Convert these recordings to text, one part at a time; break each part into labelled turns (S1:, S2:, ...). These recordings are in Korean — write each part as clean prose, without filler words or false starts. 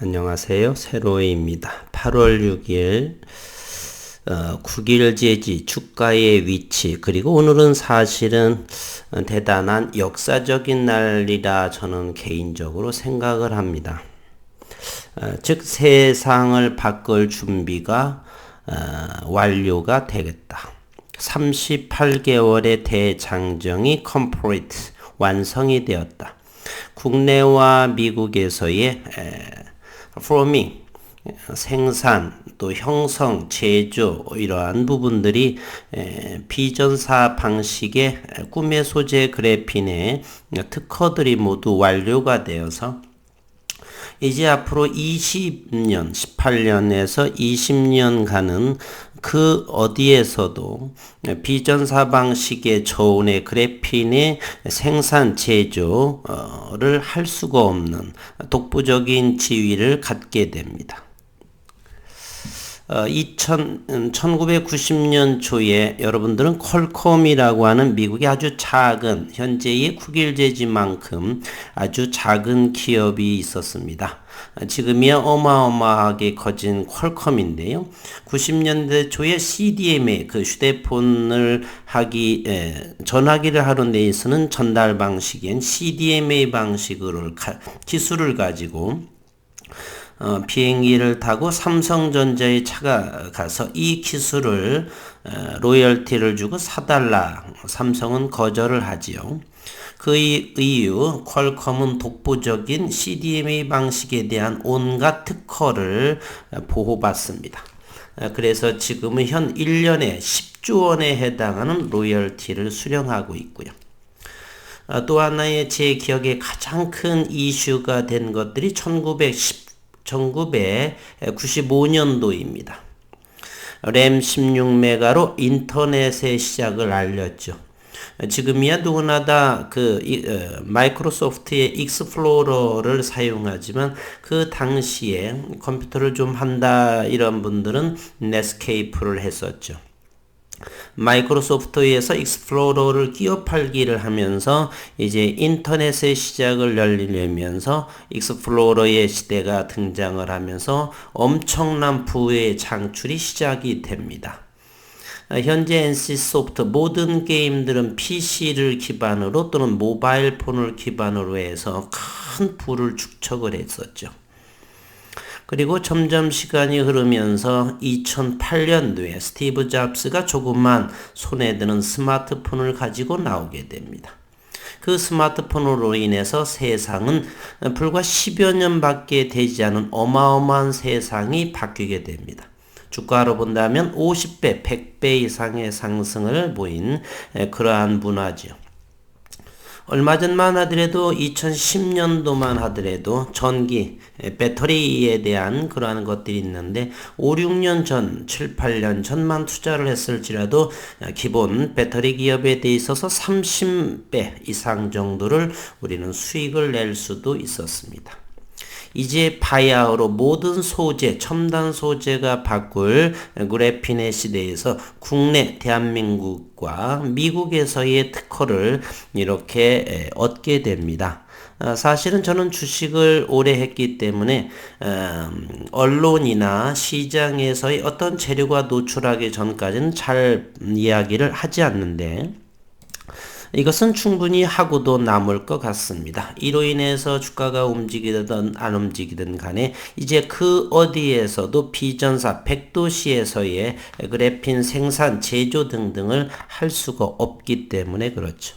S1: 안녕하세요. 세로이입니다. 8월 6일 국일제지 주가의 위치, 그리고 오늘은 사실은 대단한 역사적인 날이라 저는 개인적으로 생각을 합니다. 즉 세상을 바꿀 준비가 완료가 되겠다. 38개월의 대장정이 complete, 완성이 되었다. 국내와 미국에서의 farming, 생산, 또 형성, 제조, 이러한 부분들이 비전사 방식의 꿈의 소재 그래핀의 특허들이 모두 완료가 되어서 이제 앞으로 20년, 18년에서 20년간은 그 어디에서도 비전사 방식의 저온의 그래핀의 생산, 제조를 할 수가 없는 독보적인 지위를 갖게 됩니다. 1990년 초에 여러분들은 퀄컴이라고 하는 미국의 아주 작은, 현재의 국일제지만큼 아주 작은 기업이 있었습니다. 지금이야 어마어마하게 커진 퀄컴인데요. 90년대 초에 CDMA, 그 휴대폰을 전화기를 하는 데 있어서는 전달 방식인 CDMA 방식으로 기술을 가지고 비행기를 타고 삼성전자에 차가 가서 이 기술을 로열티를 주고 사달라. 삼성은 거절을 하지요. 그 이유 퀄컴은 독보적인 CDMA 방식에 대한 온갖 특허를 보호받습니다. 그래서 지금은 현 1년에 10조 원에 해당하는 로열티를 수령하고 있고요. 또 하나의 제 기억에 가장 큰 이슈가 된 것들이 1995년도입니다. 램 16메가로 인터넷의 시작을 알렸죠. 지금이야 누구나 다 마이크로소프트의 익스플로러를 사용하지만 그 당시에 컴퓨터를 좀 한다 이런 분들은 넷스케이프를 했었죠. 마이크로소프트에서 익스플로러를 끼워 팔기를 하면서 이제 인터넷의 시작을 열리면서 익스플로러의 시대가 등장을 하면서 엄청난 부의 창출이 시작이 됩니다. 현재 NC소프트 모든 게임들은 PC를 기반으로 또는 모바일 폰을 기반으로 해서 큰 부를 축적을 했었죠. 그리고 점점 시간이 흐르면서 2008년도에 스티브 잡스가 조금만 손에 드는 스마트폰을 가지고 나오게 됩니다. 그 스마트폰으로 인해서 세상은 불과 10여 년밖에 되지 않은 어마어마한 세상이 바뀌게 됩니다. 주가로 본다면 50배, 100배 이상의 상승을 보인 그러한 문화죠. 얼마 전만 하더라도 2010년도만 하더라도 전기, 배터리에 대한 그러한 것들이 있는데 5, 6년 전, 7, 8년 전만 투자를 했을지라도 기본 배터리 기업에 대해 있어서 30배 이상 정도를 우리는 수익을 낼 수도 있었습니다. 이제 바야흐로 모든 소재, 첨단 소재가 바꿀 그래핀의 시대에서 국내 대한민국과 미국에서의 특허를 이렇게 얻게 됩니다. 사실은 저는 주식을 오래 했기 때문에 언론이나 시장에서의 어떤 재료가 노출하기 전까지는 잘 이야기를 하지 않는데 이것은 충분히 하고도 남을 것 같습니다. 이로 인해서 주가가 움직이든 안 움직이든 간에 이제 그 어디에서도 비전사 100도시에서의 그래핀 생산, 제조 등등을 할 수가 없기 때문에 그렇죠.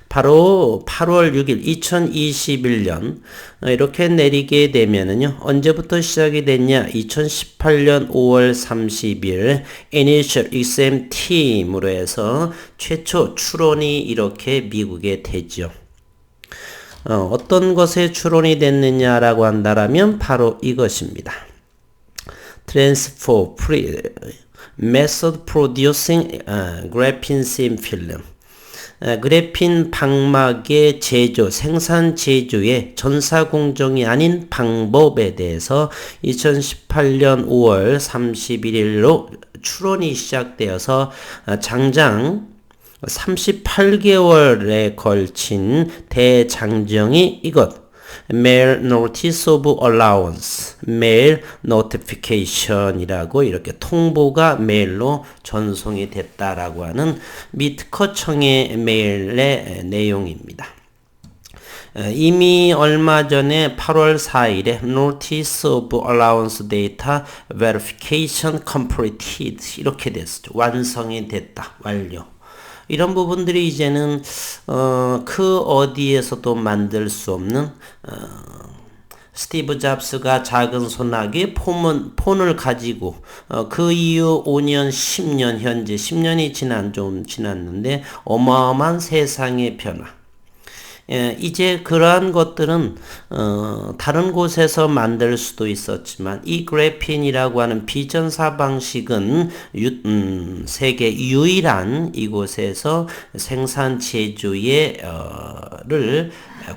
S1: 바로 8월 6일 2021년 이렇게 내리게 되면은요. 언제부터 시작이 됐냐? 2018년 5월 30일 Initial Exam Team으로 해서 최초 추론이 이렇게 미국에 되죠. 어떤 것에 추론이 됐느냐라고 한다라면 바로 이것입니다. Transfer Method Producing Graphene Thin Film. 그래핀 방막의 제조, 생산 제조의 전사 공정이 아닌 방법에 대해서 2018년 5월 31일로 추론이 시작되어서 장장 38개월에 걸친 대장정이 이것 Mail Notice of Allowance, Mail Notification이라고 이렇게 통보가 메일로 전송이 됐다라고 하는 미 특허청의 메일의 내용입니다. 이미 얼마 전에 8월 4일에 Notice of Allowance Data Verification Completed 이렇게 됐었죠. 완성이 됐다. 완료. 이런 부분들이 이제는 그 어디에서도 만들 수 없는 스티브 잡스가 작은 소나기 폰을 가지고 그 이후 5년, 10년 현재 10년이 좀 지났는데 어마어마한 세상의 변화. 이제 그러한 것들은 다른 곳에서 만들 수도 있었지만 이 그래핀이라고 하는 비전사 방식은 세계 유일한 이곳에서 생산 제조의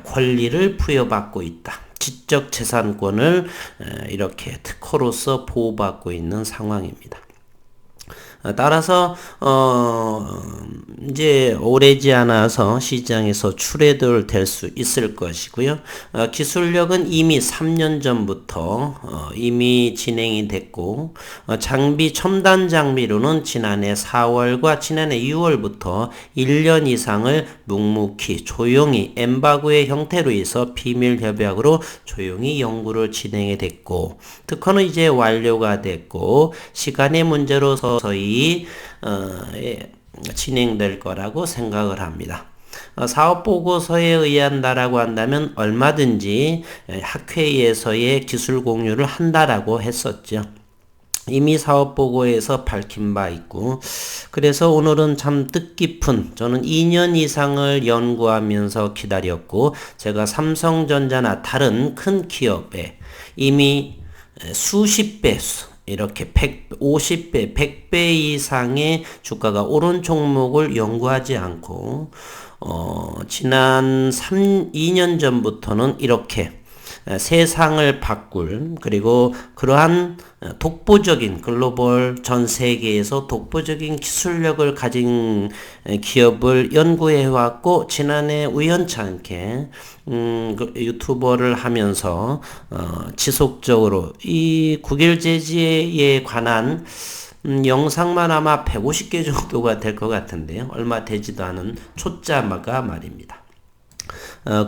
S1: 권리를 부여받고 있다. 지적 재산권을 이렇게 특허로서 보호받고 있는 상황입니다. 따라서 이제 오래지 않아서 시장에서 출애들 수 있을 것이고요. 기술력은 이미 3년 전부터 이미 진행이 됐고 첨단 장비로는 지난해 4월과 지난해 6월부터 1년 이상을 묵묵히 조용히 엠바고의 형태로 해서 비밀 협약으로 조용히 연구를 진행이 됐고 특허는 이제 완료가 됐고 시간의 문제로 서서히 진행될 거라고 생각을 합니다. 사업보고서에 의한다라고 한다면 얼마든지 학회에서의 기술 공유를 한다라고 했었죠. 이미 사업보고에서 밝힌 바 있고 그래서 오늘은 참 뜻깊은 저는 2년 이상을 연구하면서 기다렸고 제가 삼성전자나 다른 큰 기업에 이미 수십 배 이렇게 50배, 100배 이상의 주가가 오른 종목을 연구하지 않고 지난 2년 전부터는 이렇게 세상을 바꿀 그리고 그러한 독보적인 글로벌 전 세계에서 독보적인 기술력을 가진 기업을 연구해 왔고 지난해 우연찮게 유튜버를 하면서 지속적으로 이 국일 제지에 관한 영상만 아마 150개 정도가 될 것 같은데요. 얼마 되지도 않은 초짜마가 말입니다.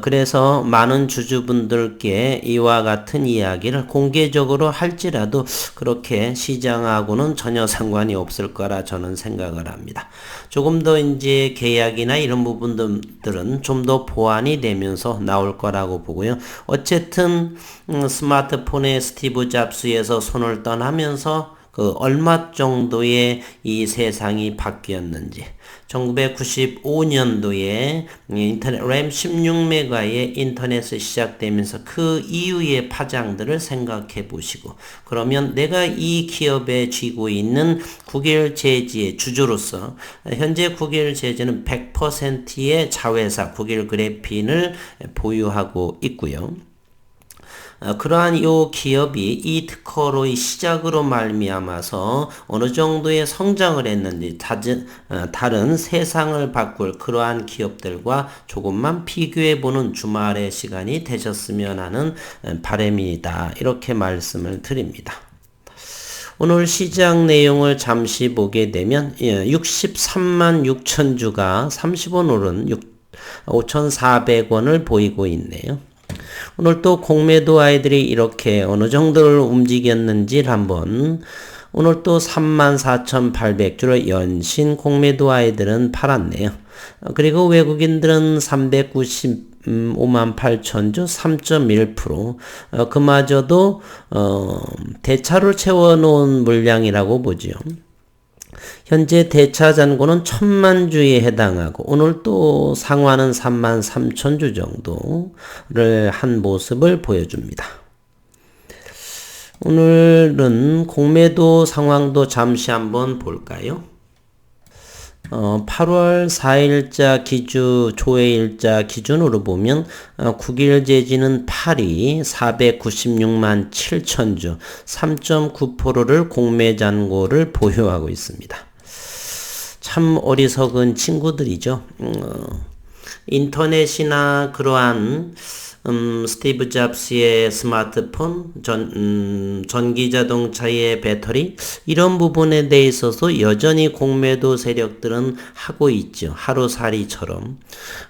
S1: 그래서 많은 주주분들께 이와 같은 이야기를 공개적으로 할지라도 그렇게 시장하고는 전혀 상관이 없을 거라 저는 생각을 합니다. 조금 더 이제 계약이나 이런 부분들은 좀 더 보완이 되면서 나올 거라고 보고요. 어쨌든 스마트폰의 스티브 잡스에서 손을 떠나면서 그 얼마 정도의 이 세상이 바뀌었는지 1995년도에 인터넷 램 16메가의 인터넷이 시작되면서 그 이후의 파장들을 생각해 보시고 그러면 내가 이 기업에 쥐고 있는 국일제지의 주주로서 현재 국일제지는 100%의 자회사 국일그래핀을 보유하고 있고요. 그러한 요 기업이 이 특허로의 시작으로 말미암아서 어느 정도의 성장을 했는지 다른 세상을 바꿀 그러한 기업들과 조금만 비교해보는 주말의 시간이 되셨으면 하는 바람이다. 이렇게 말씀을 드립니다. 오늘 시장 내용을 잠시 보게 되면 63만 6천 주가 30원 오른 5,400원을 보이고 있네요. 오늘 또 공매도 아이들이 이렇게 어느 정도를 움직였는지 한번 오늘 또 34,800주로 연신 공매도 아이들은 팔았네요. 그리고 외국인들은 395만 8천주 3.1% 그마저도 대차를 채워놓은 물량이라고 보죠. 현재 대차 잔고는 1,000만 주에 해당하고 오늘 또 상환은 3만 3천 주 정도를 한 모습을 보여줍니다. 오늘은 공매도 상황도 잠시 한번 볼까요? 8월 4일자 조회일자 기준으로 보면 국일제지는 8위 496만 7천 주 3.9%를 공매 잔고를 보유하고 있습니다. 참 어리석은 친구들이죠. 인터넷이나 그러한 스티브 잡스의 스마트폰, 전기 자동차의 배터리, 이런 부분에 대해 있어서 여전히 공매도 세력들은 하고 있죠. 하루살이처럼.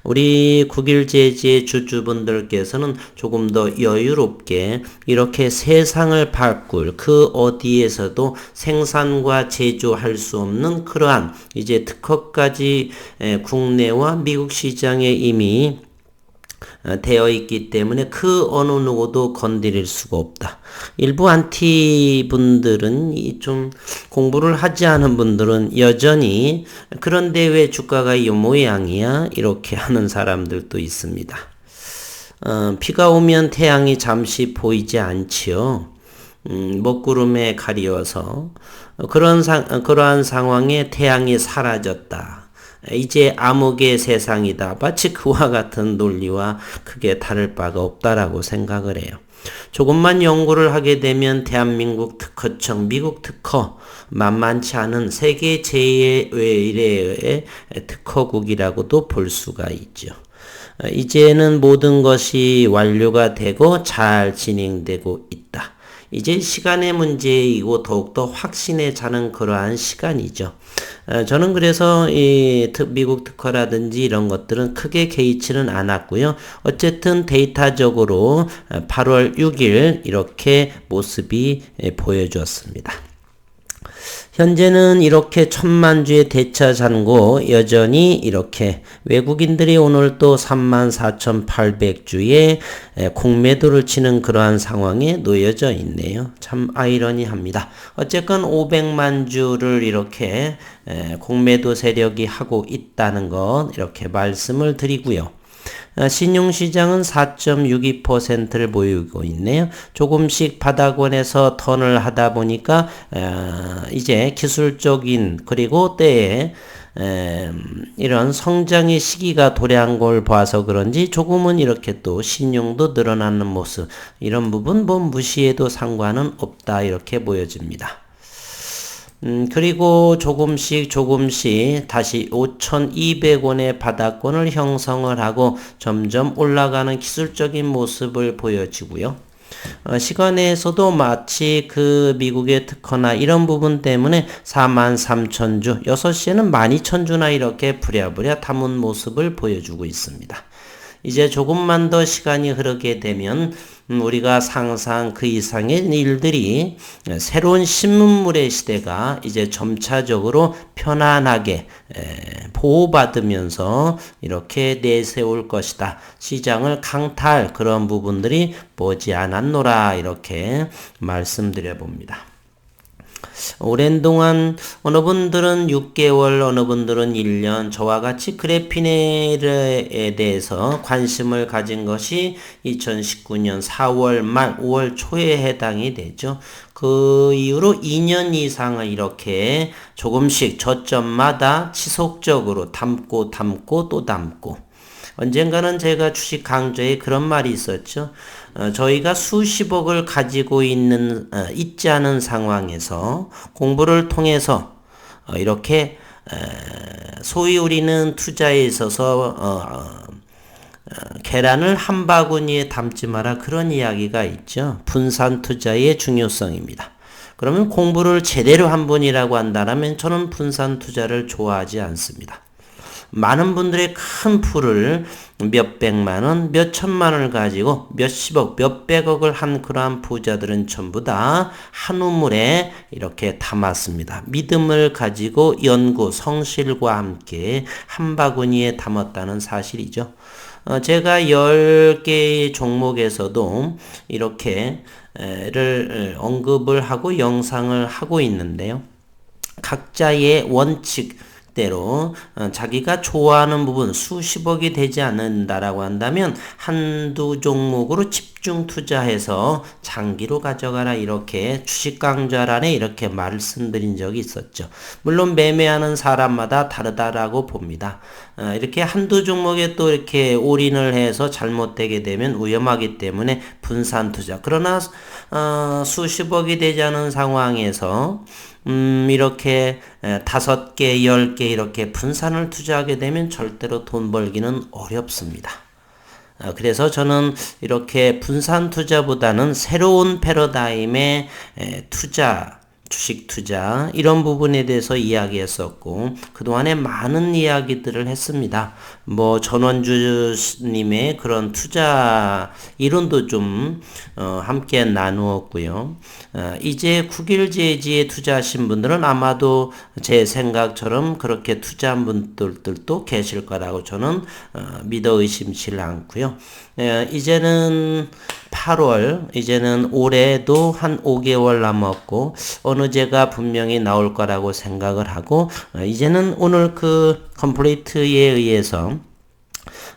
S1: 우리 국일제지의 주주분들께서는 조금 더 여유롭게 이렇게 세상을 바꿀 그 어디에서도 생산과 제조할 수 없는 그러한 이제 특허까지 국내와 미국 시장에 이미 되어 있기 때문에 그 어느 누구도 건드릴 수가 없다. 일부 안티 분들은 좀 공부를 하지 않은 분들은 여전히 그런데 왜 주가가 이 모양이야? 이렇게 하는 사람들도 있습니다. 비가 오면 태양이 잠시 보이지 않지요. 먹구름에 가리워서 그러한 상황에 태양이 사라졌다. 이제 암흑의 세상이다. 마치 그와 같은 논리와 크게 다를 바가 없다라고 생각을 해요. 조금만 연구를 하게 되면 대한민국 특허청, 미국 특허, 만만치 않은 세계 제1의 특허국이라고도 볼 수가 있죠. 이제는 모든 것이 완료가 되고 잘 진행되고 있다. 이제 시간의 문제이고 더욱더 확신에 차는 그러한 시간이죠. 저는 그래서 이 미국 특허라든지 이런 것들은 크게 개의치는 않았고요. 어쨌든 데이터적으로 8월 6일 이렇게 모습이 보여주었습니다. 현재는 이렇게 천만주의 대차잔고 여전히 이렇게 외국인들이 오늘 또 34,800주의 공매도를 치는 그러한 상황에 놓여져 있네요. 참 아이러니합니다. 어쨌건 500만 주를 이렇게 공매도 세력이 하고 있다는 것 이렇게 말씀을 드리고요. 신용시장은 4.62%를 보이고 있네요. 조금씩 바닥권에서 턴을 하다 보니까 이제 기술적인 그리고 때에 이런 성장의 시기가 도래한 걸 봐서 그런지 조금은 이렇게 또 신용도 늘어나는 모습, 이런 부분 뭐 무시해도 상관은 없다 이렇게 보여집니다. 그리고 조금씩 다시 5,200원의 바닥권을 형성을 하고 점점 올라가는 기술적인 모습을 보여지고요. 시간에서도 마치 그 미국의 특허나 이런 부분 때문에 43,000주, 6시에는 12,000주나 이렇게 부랴부랴 담은 모습을 보여주고 있습니다. 이제 조금만 더 시간이 흐르게 되면 우리가 상상 그 이상의 일들이 새로운 신문물의 시대가 이제 점차적으로 편안하게 보호받으면서 이렇게 내세울 것이다. 시장을 강타할 그런 부분들이 보지 않았노라 이렇게 말씀드려 봅니다. 오랜 동안 어느 분들은 6개월, 어느 분들은 1년 저와 같이 그래피넬에 대해서 관심을 가진 것이 2019년 4월 말 5월 초에 해당이 되죠. 그 이후로 2년 이상을 이렇게 조금씩 저점마다 지속적으로 담고 또 담고 언젠가는 제가 주식 강좌에 그런 말이 있었죠. 저희가 수십억을 가지고 있지 않은 상황에서 공부를 통해서 이렇게 소위 우리는 투자에 있어서 계란을 한 바구니에 담지 마라 그런 이야기가 있죠. 분산 투자의 중요성입니다. 그러면 공부를 제대로 한 분이라고 한다면 저는 분산 투자를 좋아하지 않습니다. 많은 분들의 큰 풀을 몇백만원, 몇천만원을 가지고 몇십억, 몇백억을 한 그러한 부자들은 전부 다 한 우물에 이렇게 담았습니다. 믿음을 가지고 연구, 성실과 함께 한 바구니에 담았다는 사실이죠. 제가 10개의 종목에서도 이렇게 언급을 하고 영상을 하고 있는데요. 각자의 원칙 대로 자기가 좋아하는 부분 수십억이 되지 않는다라고 한다면 한두 종목으로 집중 투자해서 장기로 가져가라 이렇게 주식 강좌란에 이렇게 말씀드린 적이 있었죠. 물론 매매하는 사람마다 다르다라고 봅니다. 이렇게 한두 종목에 또 이렇게 올인을 해서 잘못되게 되면 위험하기 때문에 분산 투자. 그러나 수십억이 되지 않은 상황에서 이렇게 5개, 10개 이렇게 분산을 투자하게 되면 절대로 돈 벌기는 어렵습니다. 그래서 저는 이렇게 분산 투자보다는 새로운 패러다임의 투자, 주식 투자 이런 부분에 대해서 이야기했었고 그동안에 많은 이야기들을 했습니다. 뭐 전원주님의 그런 투자 이론도 좀 함께 나누었고요. 이제 국일제지에 투자하신 분들은 아마도 제 생각처럼 그렇게 투자한 분들도 계실 거라고 저는 믿어 의심치 않고요. 이제는 8월, 이제는 올해도 한 5개월 남았고 어느 제가 분명히 나올 거라고 생각을 하고 이제는 오늘 그 컴플리트에 의해서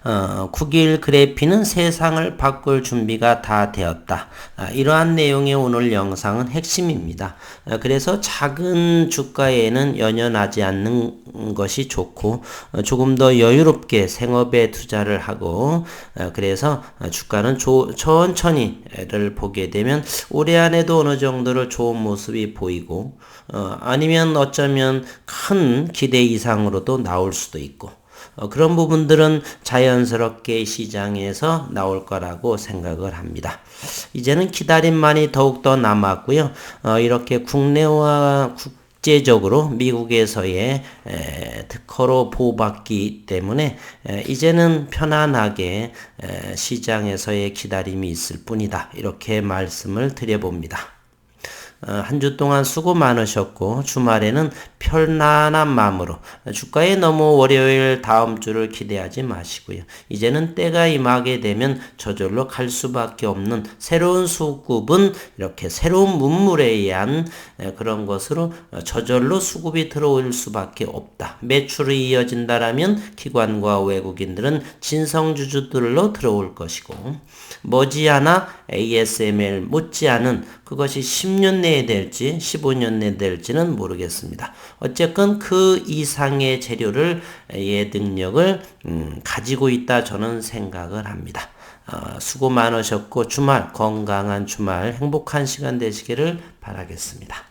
S1: 9일 그래피는 세상을 바꿀 준비가 다 되었다. 이러한 내용의 오늘 영상은 핵심입니다. 그래서 작은 주가에는 연연하지 않는 것이 좋고 조금 더 여유롭게 생업에 투자를 하고 그래서 주가는 천천히를 보게 되면 올해 안에도 어느 정도를 좋은 모습이 보이고 아니면 어쩌면 큰 기대 이상으로도 나올 수도 있고 그런 부분들은 자연스럽게 시장에서 나올 거라고 생각을 합니다. 이제는 기다림만이 더욱더 남았고요. 이렇게 국내와 국제적으로 미국에서의 특허로 보호받기 때문에 이제는 편안하게 시장에서의 기다림이 있을 뿐이다. 이렇게 말씀을 드려봅니다. 한 주 동안 수고 많으셨고 주말에는 편안한 마음으로 주가에 너무 월요일 다음 주를 기대하지 마시고요. 이제는 때가 임하게 되면 저절로 갈 수밖에 없는 새로운 수급은 이렇게 새로운 문물에 의한 그런 것으로 저절로 수급이 들어올 수밖에 없다. 매출이 이어진다라면 기관과 외국인들은 진성주주들로 들어올 것이고 머지않아 ASML 못지않은 그것이 10년 내에 될지 15년 내에 될지는 모르겠습니다. 어쨌건 그 이상의 재료를 능력을 가지고 있다 저는 생각을 합니다. 수고 많으셨고 주말 건강한 주말 행복한 시간 되시기를 바라겠습니다.